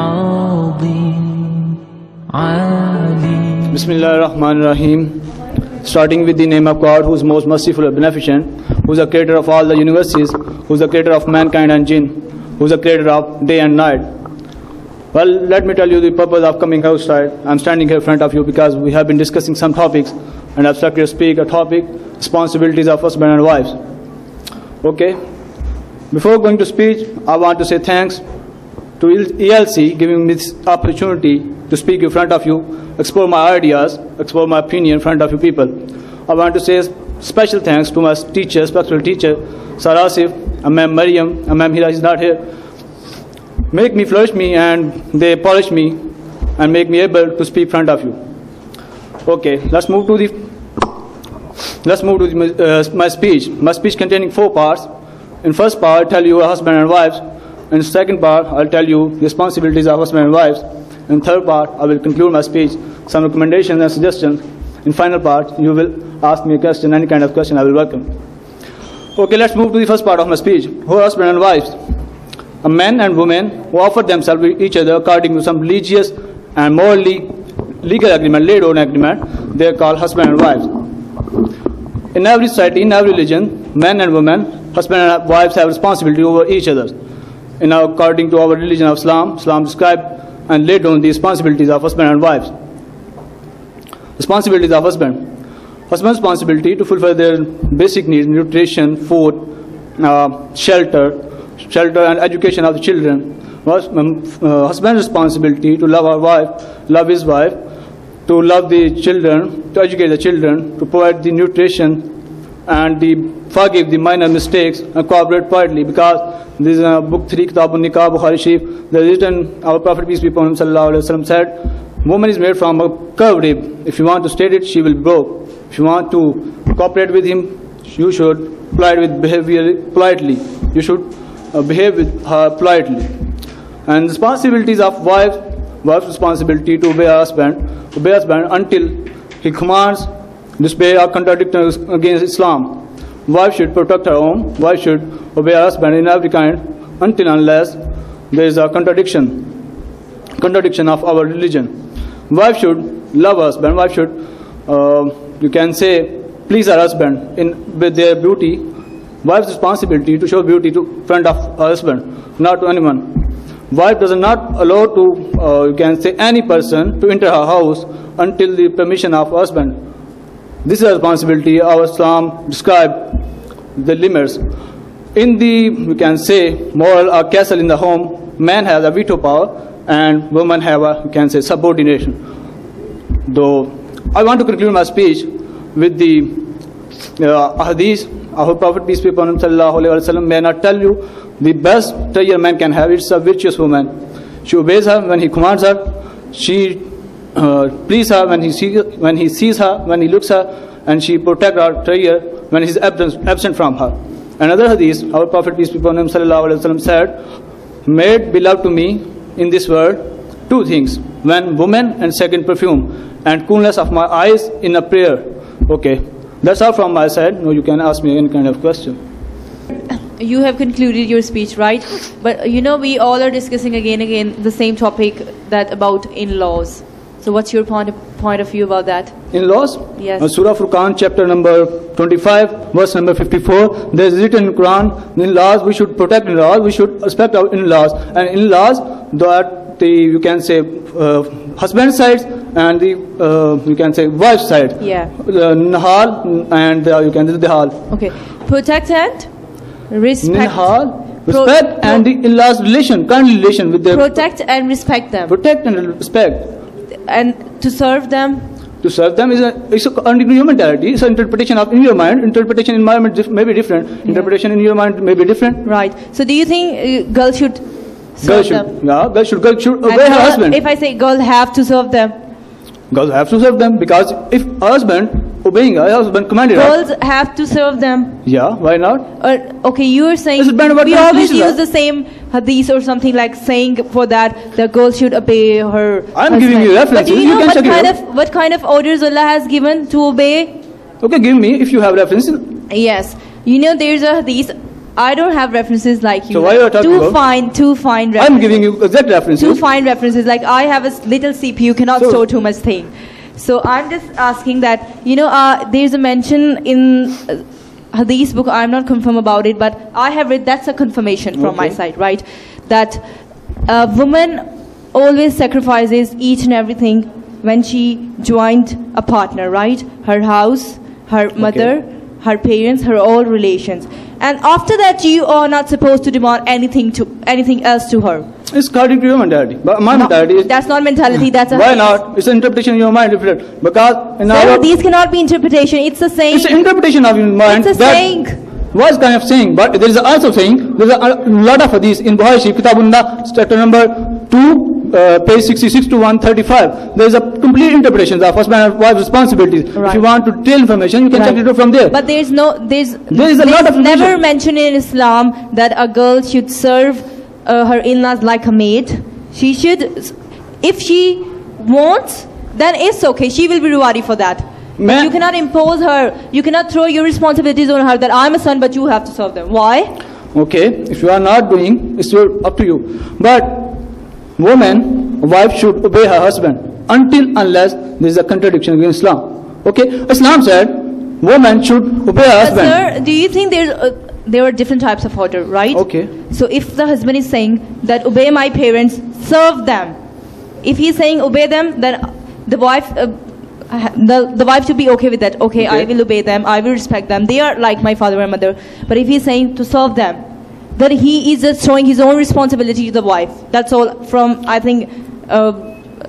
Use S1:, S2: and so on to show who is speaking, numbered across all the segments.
S1: عظيم عليم.
S2: Bismillah ar-Rahman ar-Rahim. Starting with the name of God, who is most merciful and beneficent, who is the creator of all the universes, who is the creator of mankind and jinn, who is the creator of day and night. Well, let me tell you the purpose of coming outside. I'm standing here in front of you because we have been discussing some topics, and I've started to speak a topic, responsibilities of husband and wives. Okay. Before going to speech, I want to say thanks to ELC giving me this opportunity to speak in front of you, explore my ideas, explore my opinion in front of you people. I want to say special thanks to my teacher, special teacher, Sir Asif, and Ma'am Mariam, and Ma'am Hira is not here. Make me flourish me, and they polish me and make me able to speak in front of you. Okay, let's move to my speech. My speech containing 4 parts. In first part, I'll tell you husband and wives. In second part, I'll tell you responsibilities of husband and wives. In third part, I will conclude my speech, some recommendations and suggestions. In final part, you will ask me a question, any kind of question I will welcome. Okay, let's move to the first part of my speech. Who are husband and wives? A man and woman who offer themselves to each other according to some religious and morally legal agreement, laid on agreement, they are called husband and wives. In every society, in every religion, men and women, husband and wives have responsibility over each other. According to our religion of Islam, Islam described and laid down the responsibilities of husband and wives. Responsibilities of husband. Husband's responsibility to fulfill their basic needs, nutrition, food, shelter and education of the children. Husband's responsibility to love our wife, love his wife, to love the children, to educate the children, to provide the nutrition and forgive the minor mistakes and cooperate quietly, because this is book 3, Kitabun Nikah, Bukhari Sharif. There is written, our Prophet peace be upon him sallallahu alaihi wasallam said, woman is made from a curved rib. If you want to state it, she will broke. If you want to cooperate with him, you should behave politely. You should behave with her politely. And responsibilities of wife's responsibility to obey husband until he commands, disobey or contradict against Islam. Wife should protect her home. Wife should obey her husband in every kind, until unless there is a contradiction of our religion. Wife should love her husband. Wife should, you can say, please her husband with their beauty. Wife's responsibility to show beauty to front of her husband, not to anyone. Wife does not allow to, you can say, any person to enter her house until the permission of her husband. This is a responsibility. Our Islam described the limits. In the, you can say, moral or castle in the home, man has a veto power and women have a, you can say, subordination. Though I want to conclude my speech with the hadith. Our Prophet peace be upon him sallallahu alaihi wasallam, may not tell you the best treasure man can have. It's a virtuous woman. She obeys her when he commands her. She please her when he sees her, when he looks her, and she protect her treasure when he is absent from her. Another hadith, our Prophet peace be upon him sallallahu alaihi wasallam said, made beloved to me in this world 2 things: when woman and second perfume, and coolness of my eyes in a prayer. Okay, that's all from my side. Now you can ask me any kind of question.
S3: You have concluded your speech, right? But we all are discussing again the same topic, that about in-laws. So what's your point of view about that? In-laws? Yes. Surah Furqan, chapter number 25, verse number 54. There is written in Quran, in-laws, we should protect in-laws, we should respect our in-laws. And in-laws, that you can say husband side and the you can say wife side. Yeah. Nahal and you can say Dihal. Okay. Protect and respect. Nahal, respect and the in-laws relation, kind relation with them. Protect and respect them. Protect and respect. And to serve them? To serve them is under your mentality. It's an interpretation in your mind. Interpretation in my mind may be different. Yeah. Interpretation in your mind may be different. Right. So do you think girls should serve them? Yeah, girls should obey her husband. If I say girls have to serve them? Girls have to serve them, because if her husband obeying her husband commanded her. Girls have to serve them. Yeah, why not? Okay, you are saying we always use the same hadith or something like saying for that the girl should obey her. I'm giving you references. But do you know what kind of orders Allah has given to obey? Okay, give me if you have references. Yes, there's a hadith I don't have references like you.
S2: So why you are talking
S3: Two
S2: about?
S3: fine references.
S2: I'm giving you exact references.
S3: Two fine references. Like I have a little CPU, cannot
S2: So-
S3: store too much thing. So I'm just asking that, there's a mention in Hadith book, I'm not confirm about it, but I have read, that's a confirmation from my
S2: Okay.
S3: side, right? That a woman always sacrifices each and everything when she joined a partner, right? Her house, her mother, her parents, her all relations. And after that, you are not supposed to demand anything else to her.
S2: It's according to your mentality. But my mentality is...
S3: That's not mentality, that's a
S2: Why
S3: hadith.
S2: not? It's an interpretation in your mind different. Because in
S3: Sir,
S2: our...
S3: these cannot be interpretation, it's a saying.
S2: It's an interpretation of your mind.
S3: It's a
S2: that
S3: saying.
S2: Was kind of saying, but there is also saying, there is a lot of hadith in Bukhari Sharif, Kitabullah, chapter number 2, page 66 to 135. There is a complete interpretation of husband and wife responsibilities. If
S3: Right.
S2: you want to tell information, you can check it from there.
S3: But there's
S2: There is a lot of
S3: never
S2: information.
S3: mentioned in Islam that a girl should serve her in-laws like a maid. She should, if she wants, then it's okay. She will be rewarded for that. But you cannot impose her. You cannot throw your responsibilities on her that I'm a son, but you have to serve them. Why?
S2: Okay, if you are not doing, it's up to you. But woman, wife should obey her husband unless there is a contradiction in Islam. Okay, Islam said woman should obey her husband.
S3: Sir, do you think there are different types of order, right?
S2: Okay.
S3: So if the husband is saying that obey my parents, serve them. If he's saying obey them, then the wife, the wife should be okay with that. Okay, I will obey them. I will respect them. They are like my father and mother. But if he's saying to serve them, then he is just showing his own responsibility to the wife. That's all. From I think.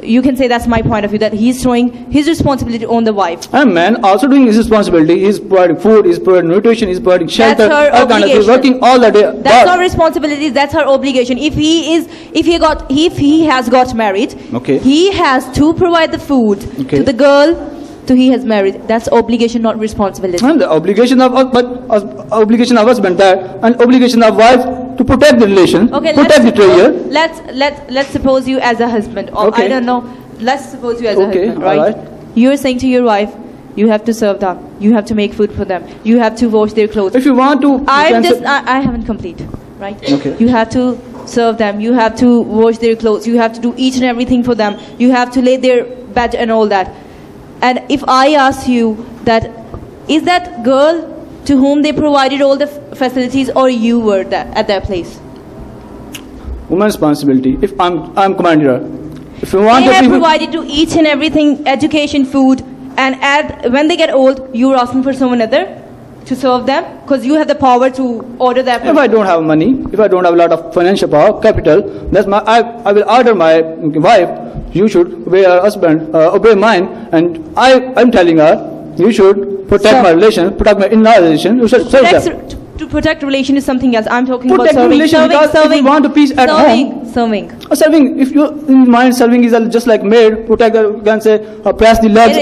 S3: You can say that's my point of view, that he's showing his responsibility on the wife.
S2: And man also doing his responsibility. He's providing food, he's providing nutrition, he's providing shelter.
S3: That's her
S2: all kind of things,
S3: obligation.
S2: working all the day.
S3: That's not responsibilities. That's her obligation. If he has got married,
S2: Okay.
S3: he has to provide the food
S2: Okay.
S3: to the girl to he has married. That's obligation, not responsibility.
S2: And the obligation of obligation of husband that, and obligation of wife to protect the relation,
S3: Okay,
S2: protect the treasure.
S3: let's suppose you as a husband, or
S2: Okay.
S3: I don't know. Let's suppose you as a
S2: Okay,
S3: husband, right?
S2: alright.
S3: You're saying to your wife, you have to serve them, you have to make food for them, you have to wash their clothes.
S2: If you want to, you
S3: I
S2: can say-
S3: haven't complete, right?
S2: Okay.
S3: You have to serve them, you have to wash their clothes, you have to do each and everything for them, you have to lay their bed and all that. And if I ask you that, is that girl to whom they provided all the facilities, or you were at that place?
S2: woman's responsibility. If I'm commander, if you want
S3: They
S2: to
S3: have
S2: people,
S3: provided to each and everything, education, food, and when they get old, you're asking for someone other to serve them because you have the power to order that.
S2: if I don't have money, if I don't have a lot of financial power, capital, that's I will order my wife, you should obey her husband, obey mine, and I'm telling her, you should protect my relation, protect my in-law relation, you should serve them.
S3: To protect relation is something else. I'm talking
S2: Protect
S3: about serving,
S2: relation,
S3: serving,
S2: because if
S3: serving.
S2: you want to peace at home,
S3: Serving.
S2: Serving, if you in mind serving is just like maid, protect, you can say, press the legs.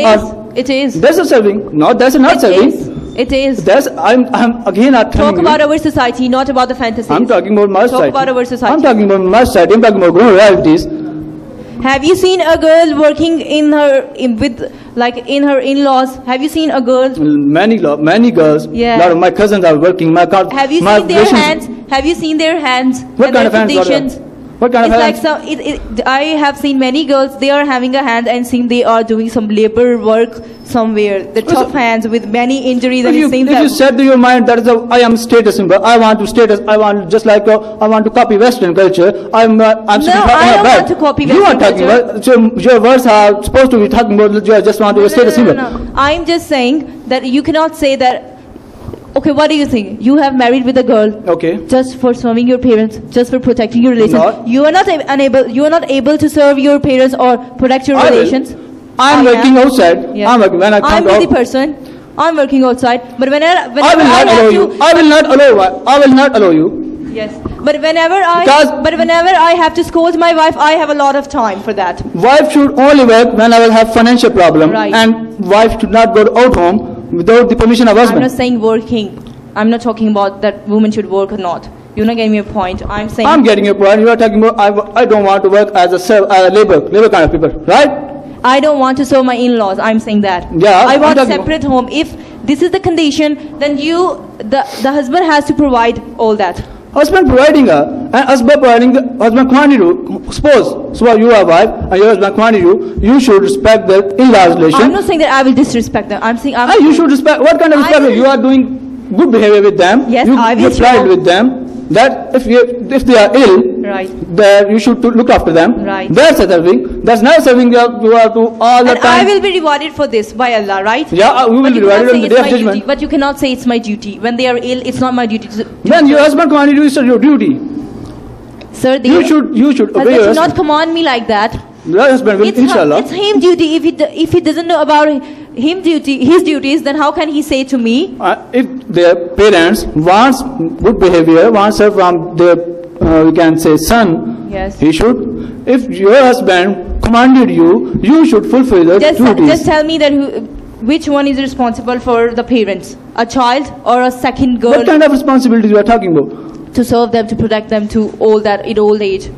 S3: It is.
S2: That's a serving. No, that's not serving.
S3: It is.
S2: That's I'm again not telling
S3: Talk about our society, not about the fantasies.
S2: I'm talking about my society.
S3: Talk about our society.
S2: I'm talking about my society. I'm talking about grown realities.
S3: Have you seen a girl working in her in-laws? Have you seen a girl?
S2: Many girls.
S3: Yeah.
S2: A lot of my cousins are working.
S3: Have you seen their hands? Have you seen their hands?
S2: What
S3: and
S2: kind of
S3: their
S2: hands are there?
S3: conditions?
S2: What kind of
S3: It's
S2: hands?
S3: like I have seen many girls. They are having a hand and seeing they are doing some labor work somewhere. The tough hands with many injuries. And
S2: If you said to your mind that I am status symbol, I want to status, I want just like I want to copy Western culture. I'm
S3: No, I don't want to copy
S2: You are
S3: Western
S2: talking
S3: culture.
S2: about your words are supposed to be talking about. You just want to status symbol.
S3: No. I'm just saying that you cannot say that. Okay, what do you think? You have married with a girl.
S2: Okay.
S3: Just for serving your parents, just for protecting your relations.
S2: Not.
S3: You are not able to serve your parents or protect your
S2: I will.
S3: relations.
S2: I'm
S3: I
S2: working
S3: am.
S2: outside.
S3: Yeah.
S2: I'm working when I come
S3: I'm
S2: out.
S3: busy person. I'm working outside. But whenever
S2: I will not allow you. I will not allow. I will not allow you.
S3: Yes. But whenever
S2: Because-
S3: I have to scold my wife, I have a lot of time for that.
S2: Wife should only work when I will have financial problem,
S3: Right.
S2: and wife should not go out home without the permission of
S3: I'm
S2: husband.
S3: not saying working. I'm not talking about that women should work or not. You're not getting me a point. I'm saying
S2: I'm getting your point. You are talking about I don't want to work as a labor kind of people, right?
S3: I don't want to serve my in-laws. I'm saying that.
S2: Yeah,
S3: I
S2: I'm
S3: want a
S2: talking
S3: separate home. If this is the condition, then the husband has to provide all that.
S2: Husband providing her, and husband providing the husband commanded you. Suppose, so you are wife, and your husband commanded you. You should respect the in-laws relation.
S3: I'm not saying that I will disrespect them. I'm saying
S2: you should respect. What kind of respect? You are doing good behavior with them.
S3: Yes,
S2: you
S3: I will
S2: applied with them. That if they are ill,
S3: right,
S2: that you should look after them.
S3: Right.
S2: That's serving. That's not serving you are to all the
S3: and
S2: time.
S3: I will be rewarded for this by Allah, right?
S2: Yeah, we will be rewarded on the day of judgment.
S3: Duty, but you cannot say it's my duty. When they are ill, it's not my duty to
S2: When your husband commanded you, it's your duty.
S3: Sir,
S2: you should obey your
S3: husband. Not command me like that.
S2: Your husband will, inshallah.
S3: It's him duty. If he doesn't know about his duties, then how can he say to me?
S2: If their parents wants good behavior, wants her from their, we can say, son,
S3: yes,
S2: he should. If your husband commanded you, you should fulfill the duties.
S3: Just tell me that which one is responsible for the parents? A child or a second girl?
S2: What kind of responsibilities we are talking about?
S3: To serve them, to protect them, to all that in old age.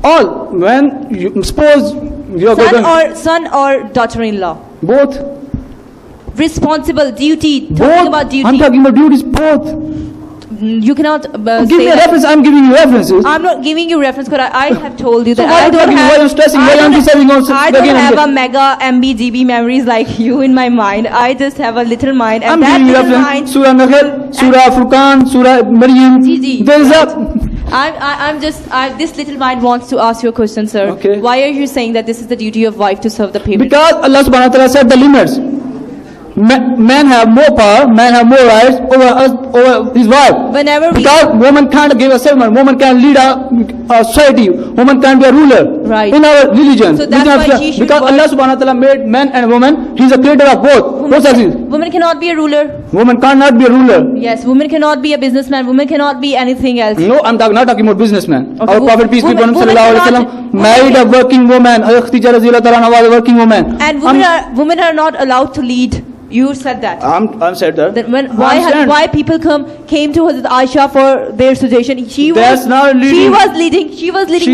S2: All. When you suppose you are
S3: son or daughter-in-law.
S2: Both.
S3: Responsible, duty.
S2: Both.
S3: Talking about duty.
S2: I'm talking about duties. Both.
S3: You cannot
S2: give me a reference. I'm giving you references.
S3: I'm not giving you reference, but I have told you that
S2: so I don't have. Why are you stressing? Why are you saving on?
S3: I don't have a mega MB GB memories like you in my mind. I just have a little mind, and
S2: I'm
S3: that
S2: giving you
S3: little
S2: reference.
S3: mind.
S2: Surah Nahl, Surah Furqan, Surah Maryam. There is this little mind wants to ask you a question, sir. Okay.
S3: Why are you saying that this is the duty of wife to serve the parents?
S2: Because Allah subhanahu wa ta'ala set the limits. Men have more power, men have more rights over his wife. Because woman can't give a sermon, woman can lead a society, woman can be a ruler.
S3: Right.
S2: In our religion.
S3: So that's why she should
S2: because Allah subhanahu wa ta'ala made men and woman, He is a creator of both.
S3: Woman cannot be a ruler.
S2: Woman cannot be a ruler.
S3: Yes, woman cannot be a businessman, woman cannot be anything else.
S2: No, I'm not talking about businessman.
S3: Okay.
S2: Our Prophet, peace be upon him, sallallahu alaihi wasallam, married a working woman. Khadija radhiyallahu ta'ala was a working woman.
S3: And women are not allowed to lead. You said that.
S2: I'm said that.
S3: Then why people came to Hazrat Aisha for their suggestion? She was leading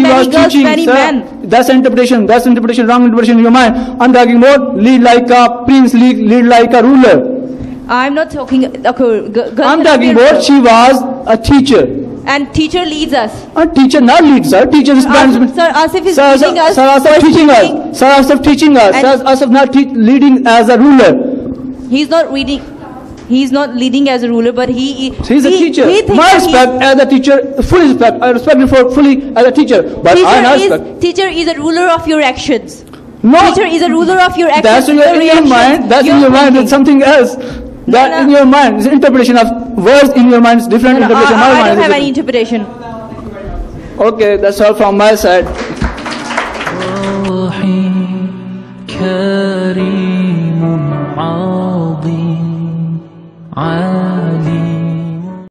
S3: many girls, many men.
S2: That's interpretation, wrong interpretation in your mind. I'm talking about lead like a prince, lead like a ruler.
S3: I'm not talking.
S2: I'm talking about she was a teacher.
S3: And teacher leads us.
S2: A teacher not leads her. Teacher is
S3: Sir, Asif is leading us.
S2: Sir, Asif teaching us. Sir, Asif teaching us. Sir, Asif not leading as a ruler.
S3: He's not reading. He's not leading as a ruler, but he's
S2: a teacher. My respect as a teacher, full respect. I respect you for fully as a teacher. But
S3: teacher is a ruler of your actions.
S2: No,
S3: teacher is a ruler of your actions.
S2: That's in your mind. That's in your mind. It's something else. That in your mind, it's interpretation of words in your mind is different. Interpretation.
S3: I don't have any interpretation.
S2: Okay, that's all from my side.